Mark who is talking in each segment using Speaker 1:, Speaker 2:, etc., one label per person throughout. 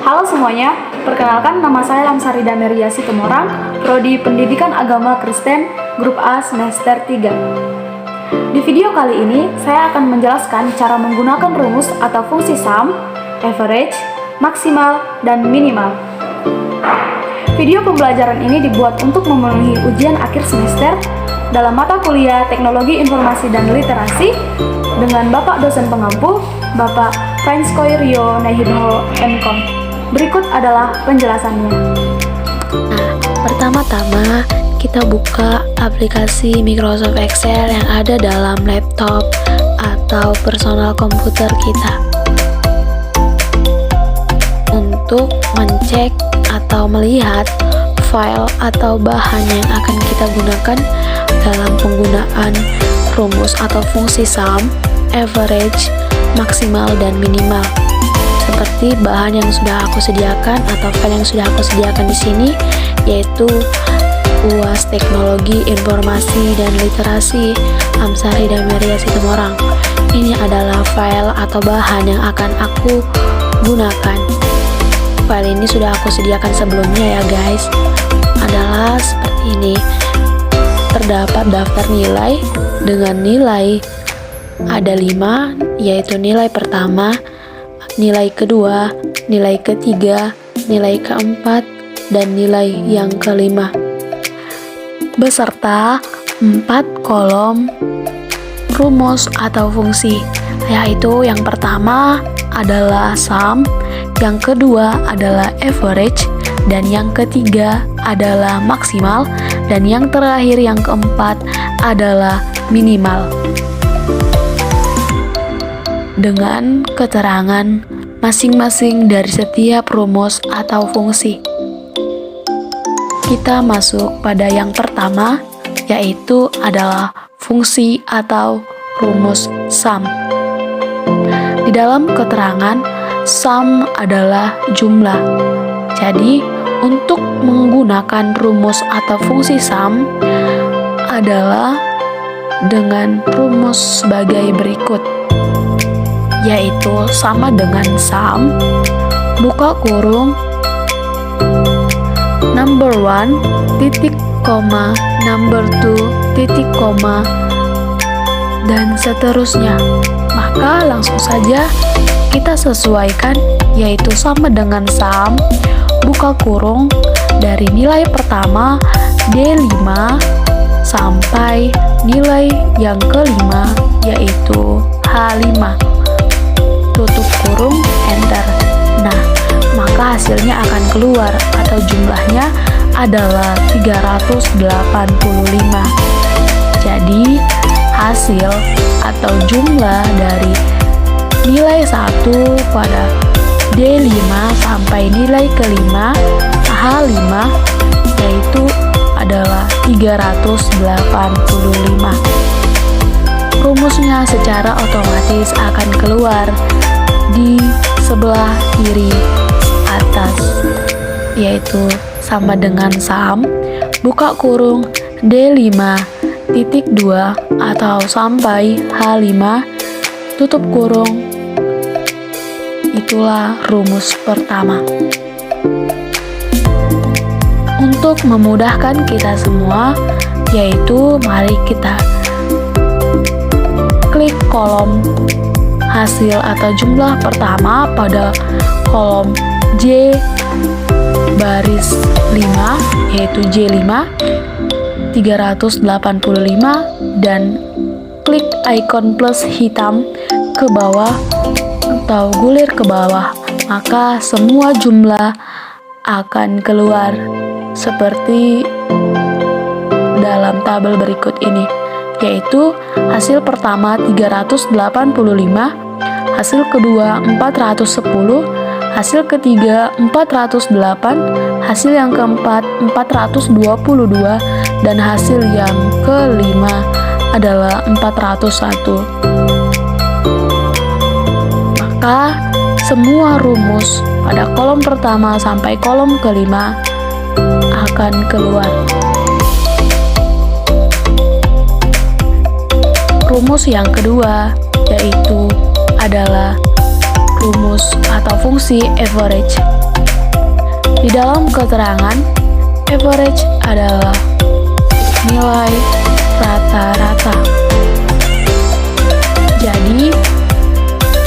Speaker 1: Halo semuanya, perkenalkan nama saya Lamsari Dameria Situmorang, Prodi Pendidikan Agama Kristen, Grup A Semester 3. Di video kali ini, saya akan menjelaskan cara menggunakan rumus atau fungsi sum, average, maksimal, dan minimal. Video pembelajaran ini dibuat untuk memenuhi ujian akhir semester dalam mata kuliah Teknologi Informasi dan Literasi dengan Bapak dosen pengampu, Bapak Franskoy Rio Nahidho MKom. Berikut adalah penjelasannya.
Speaker 2: Nah, pertama-tama kita buka aplikasi Microsoft Excel yang ada dalam laptop atau personal komputer kita untuk mencek atau melihat file atau bahan yang akan kita gunakan dalam penggunaan rumus atau fungsi sum, average, maksimal, dan minimal. Seperti bahan yang sudah aku sediakan atau file yang sudah aku sediakan di sini, yaitu UAS Teknologi Informasi dan Literasi Lamsari Dameria Situmorang. Ini adalah file atau bahan yang akan aku gunakan. File ini sudah aku sediakan sebelumnya ya guys. Adalah seperti ini. Terdapat daftar nilai dengan nilai ada 5, yaitu nilai pertama, nilai kedua, nilai ketiga, nilai keempat, dan nilai yang kelima, beserta 4 kolom rumus atau fungsi, yaitu yang pertama adalah sum, yang kedua adalah average, dan yang ketiga adalah maksimal, dan yang terakhir yang keempat adalah minimal. Dengan keterangan masing-masing dari setiap rumus atau fungsi. Kita masuk pada yang pertama, yaitu adalah fungsi atau rumus sum. Di dalam keterangan, sum adalah jumlah. Jadi, untuk menggunakan rumus atau fungsi sum adalah dengan rumus sebagai berikut, yaitu sama dengan sum, buka kurung, number 1, titik koma, number 2, titik koma, dan seterusnya. Maka langsung saja kita sesuaikan, yaitu sama dengan sum, buka kurung, dari nilai pertama D5 sampai nilai yang kelima, yaitu H5. Tutup kurung, enter. Nah, maka hasilnya akan keluar atau jumlahnya adalah 385. Jadi, hasil atau jumlah dari nilai 1 pada D5 sampai nilai kelima H5 yaitu adalah 385. Rumusnya secara otomatis akan keluar di sebelah kiri atas, yaitu sama dengan sum, buka kurung, D5 titik 2 atau sampai H5, tutup kurung. Itulah rumus pertama. Untuk memudahkan kita semua, yaitu mari kita klik kolom hasil atau jumlah pertama pada kolom J baris 5, yaitu J5 385, dan klik icon plus hitam ke bawah atau gulir ke bawah, maka semua jumlah akan keluar seperti dalam tabel berikut ini, yaitu hasil pertama 385, hasil kedua 410, hasil ketiga 408, hasil yang keempat 422, dan hasil yang kelima adalah 401. Maka semua rumus pada kolom pertama sampai kolom kelima akan keluar. Rumus yang kedua yaitu adalah rumus atau fungsi average. Di dalam keterangan, average adalah nilai rata-rata. Jadi,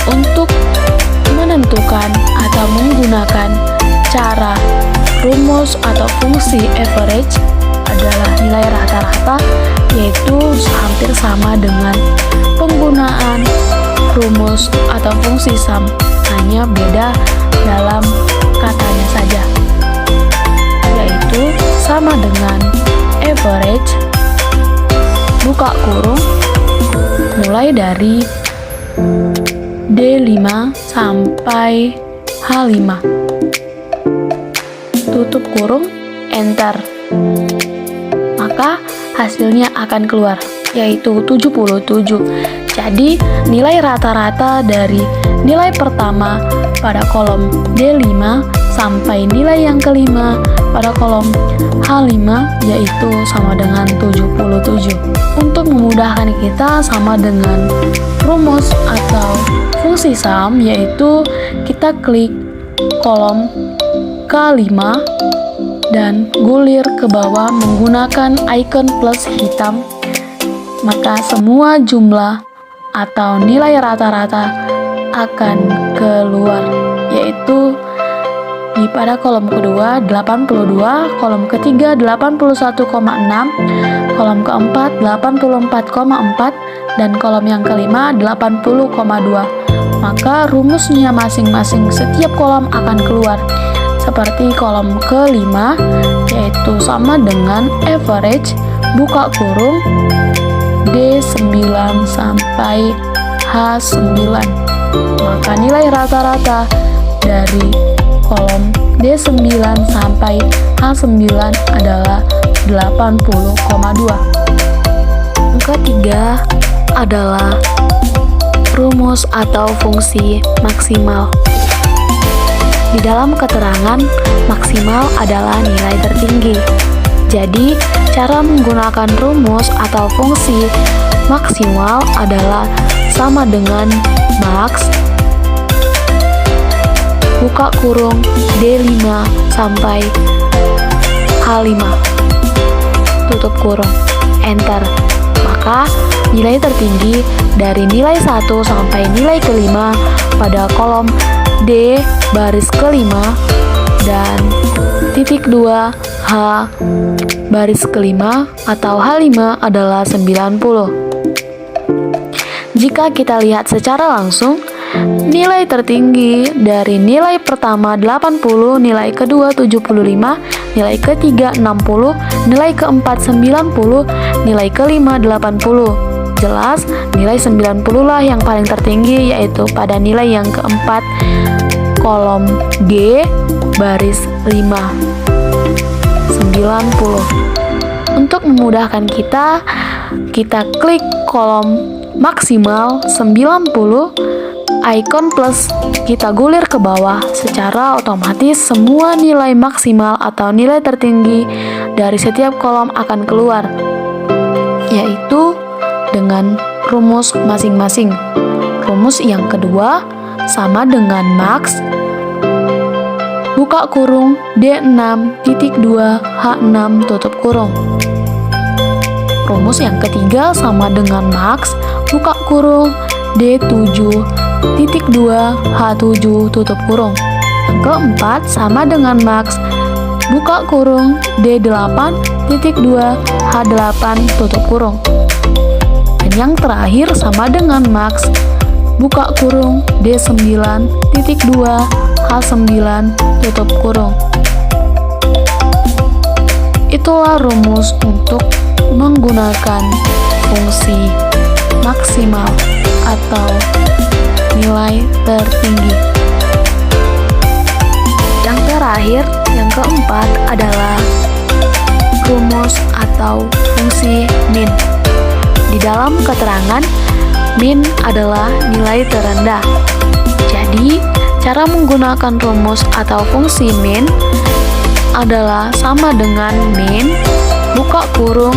Speaker 2: untuk menentukan atau menggunakan cara rumus atau fungsi average adalah nilai rata-rata, yaitu hampir sama dengan penggunaan rumus atau fungsi sum, hanya beda dalam katanya saja, yaitu sama dengan average buka kurung mulai dari D5 sampai H5 tutup kurung, enter, maka hasilnya akan keluar, yaitu 77. Jadi nilai rata-rata dari nilai pertama pada kolom D5 sampai nilai yang kelima pada kolom H5 yaitu sama dengan 77. Untuk memudahkan kita sama dengan rumus atau fungsi sum, yaitu kita klik kolom K5 dan gulir ke bawah menggunakan icon plus hitam, maka semua jumlah atau nilai rata-rata akan keluar, yaitu pada kolom kedua 82, kolom ketiga 81,6, kolom keempat 84,4, dan kolom yang kelima 80,2. Maka rumusnya masing-masing setiap kolom akan keluar. Seperti kolom kelima, yaitu sama dengan average buka kurung D9 sampai H9. Maka nilai rata-rata dari kolom D9 sampai H9 adalah 80,2. Yang ketiga adalah rumus atau fungsi maksimal. Di dalam keterangan, maksimal adalah nilai tertinggi. Jadi, cara menggunakan rumus atau fungsi maksimal adalah sama dengan max buka kurung D5 sampai H5 tutup kurung, enter. Maka nilai tertinggi dari nilai 1 sampai nilai kelima pada kolom D baris kelima dan titik 2 H baris kelima atau H5 adalah 90. Jika kita lihat secara langsung, nilai tertinggi dari nilai pertama 80, nilai kedua 75, nilai ketiga 60, nilai keempat 90, nilai kelima 80. Jelas, nilai 90 lah yang paling tertinggi, yaitu pada nilai yang keempat kolom G baris 5 90. Untuk memudahkan kita klik kolom maksimal 90, icon plus kita gulir ke bawah, secara otomatis semua nilai maksimal atau nilai tertinggi dari setiap kolom akan keluar, yaitu dengan rumus masing-masing. Rumus yang kedua sama dengan max buka kurung D6 titik 2 H6 tutup kurung. Rumus yang ketiga sama dengan max buka kurung D7 titik 2 H7 tutup kurung. Yang keempat sama dengan max buka kurung D8 titik 2 H8 tutup kurung. Dan yang terakhir sama dengan max buka kurung D9 titik 2 H9 tutup kurung. Itulah rumus untuk menggunakan fungsi maksimal atau nilai tertinggi. Yang terakhir, yang keempat adalah rumus atau fungsi min. Di dalam keterangan, min adalah nilai terendah. Jadi, cara menggunakan rumus atau fungsi min adalah sama dengan min buka kurung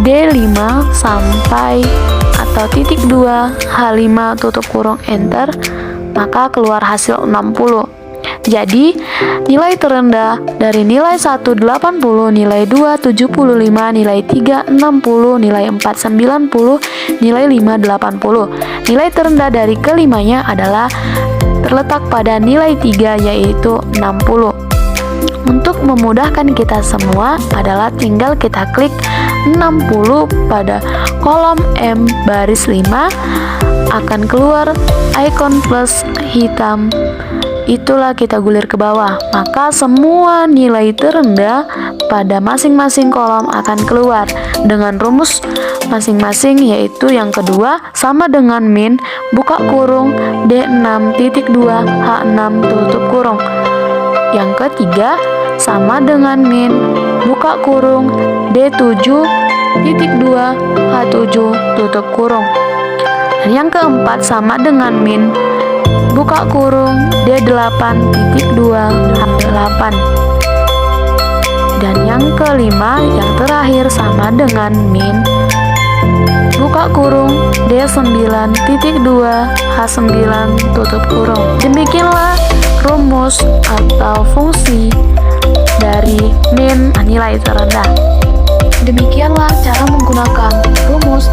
Speaker 2: D5 sampai atau titik 2 H5 tutup kurung, enter, maka keluar hasil 60. Jadi, nilai terendah dari nilai 1 80, nilai 2 75, nilai 3 60, nilai 4 90, nilai 5 80. Nilai terendah dari kelimanya adalah terletak pada nilai 3 yaitu 60. Untuk memudahkan kita semua adalah tinggal kita klik 60 pada kolom M baris 5, akan keluar icon plus hitam. Itulah kita gulir ke bawah, maka semua nilai terendah pada masing-masing kolom akan keluar dengan rumus masing-masing, yaitu yang kedua sama dengan min buka kurung D6.2 H6 tutup kurung. Yang ketiga sama dengan min buka kurung D7.2 H7 tutup kurung. Dan yang keempat sama dengan min buka kurung D8.2 H8. Dan yang kelima, yang terakhir sama dengan min buka kurung D9.2 H9 tutup kurung. Demikianlah rumus atau fungsi dari min nilai terendah. Demikianlah cara menggunakan rumus